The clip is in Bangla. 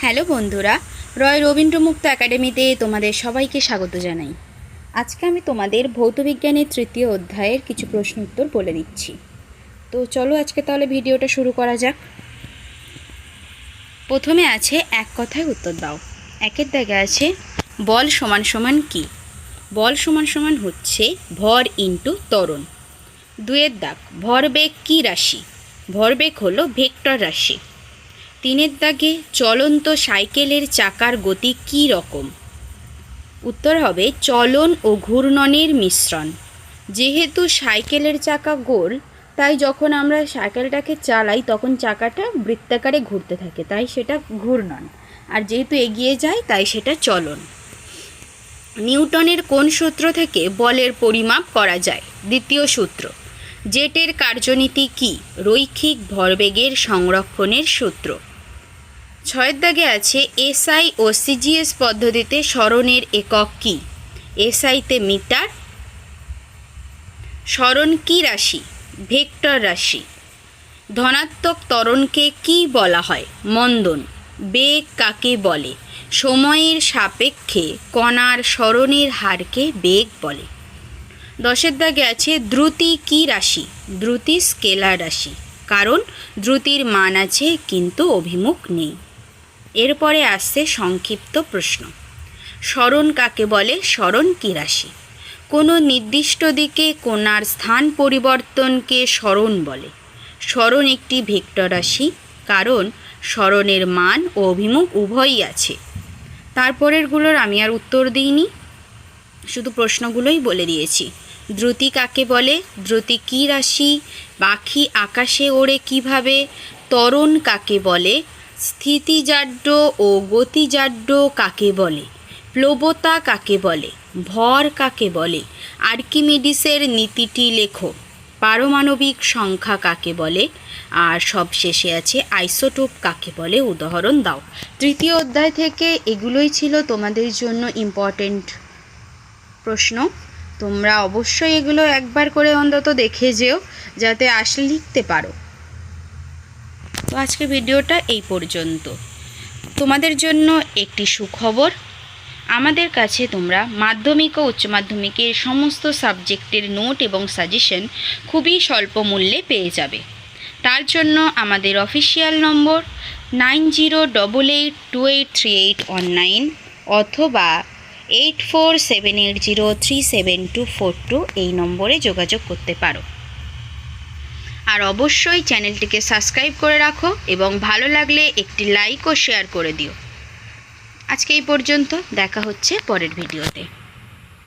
হ্যালো বন্ধুরা, রয় রবীন্দ্রমুক্ত একাডেমিতে তোমাদের সবাইকে স্বাগত জানাই। আজকে আমি তোমাদের ভৌতবিজ্ঞানের তৃতীয় অধ্যায়ের কিছু প্রশ্ন উত্তর বলে দিচ্ছি। তো চলো আজকে তাহলে ভিডিওটা শুরু করা যাক। প্রথমে আছে এক কথায় উত্তর দাও। একের দাগে আছে বল সমান সমান কি? বল সমান সমান হচ্ছে ভর ইন্টু ত্বরণ। দুয়ের দাগ ভরবেগ কি রাশি? ভরবেগ হলো ভেক্টর রাশি। তিনের দাগে চলন্ত সাইকেলের চাকার গতি কী রকম? উত্তর হবে চলন ও ঘূর্ণনের মিশ্রণ। যেহেতু সাইকেলের চাকা গোল, তাই যখন আমরা সাইকেলটাকে চালাই তখন চাকাটা বৃত্তাকারে ঘুরতে থাকে, তাই সেটা ঘূর্ণন। আর যেহেতু এগিয়ে যায় তাই সেটা চলন। নিউটনের কোন সূত্র থেকে বলের পরিমাপ করা যায়? দ্বিতীয় সূত্র। জেটের কার্যনীতি কি? রৈখিক ভরবেগের সংরক্ষণের সূত্র। ছয়ের দাগে আছে এসআই ও সিজিএস পদ্ধতিতে সরণের একক কি? এসআইতে মিটার। সরণ কি রাশি? ভেক্টর রাশি। ধনাত্মক ত্বরণকে কি বলা হয়? মন্দন। বেগ কাকে বলে? সময়ের সাপেক্ষে কণার সরণের হারকে বেগ বলে। দশের দাগে আছে দ্রুতি কি রাশি? দ্রুতি স্কেলার রাশি, কারণ দ্রুতির মান আছে কিন্তু অভিমুখ নেই। এরপরে আসছে সংক্ষিপ্ত প্রশ্ন। সরণ কাকে বলে? সরণ কি রাশি? কোনো নির্দিষ্ট দিকে কণার স্থান পরিবর্তনকে সরণ বলে। সরণ একটি ভেক্টর রাশি, কারণ সরণের মান ও অভিমুখ উভয়ই আছে। তারপরেরগুলোর আমি আর উত্তর দিইনি, শুধু প্রশ্নগুলোই বলে দিয়েছি। দ্রুতি কাকে বলে? দ্রুতি কি রাশি? পাখি আকাশে ওড়ে কিভাবে? ত্বরণ কাকে বলে? স্থিতিজাড্য ও গতিজাড্য কাকে বলে? প্লবতা কাকে বলে? ভর কাকে বলে? আর্কিমিডিসের নীতিটি লেখো। পারমাণবিক সংখ্যা কাকে বলে? আর সবশেষে আছে আইসোটোপ কাকে বলে, উদাহরণ দাও। তৃতীয় অধ্যায় থেকে এগুলোই ছিল তোমাদের জন্য ইম্পর্টেন্ট প্রশ্ন। তোমরা অবশ্যই এগুলো একবার করে অন্তত দেখে যেও, যাতে আসলে লিখতে পারো। তো আজকে ভিডিওটা এই পর্যন্ত। তোমাদের জন্য একটি সুখবর, আমাদের কাছে তোমরা মাধ্যমিক ও উচ্চ মাধ্যমিকের সমস্ত সাবজেক্টের নোট এবং সাজেশন খুবই স্বল্প মূল্যে পেয়ে যাবে। তার জন্য আমাদের অফিসিয়াল নম্বর 9088283819 অথবা 8478037242 এই নম্বরে যোগাযোগ করতে পারো। আর অবশ্যই চ্যানেলটিকে সাবস্ক্রাইব করে রাখো এবং ভালো লাগলে একটি লাইক ও শেয়ার করে দিও। আজকে এই পর্যন্ত, দেখা হচ্ছে পরের ভিডিওতে।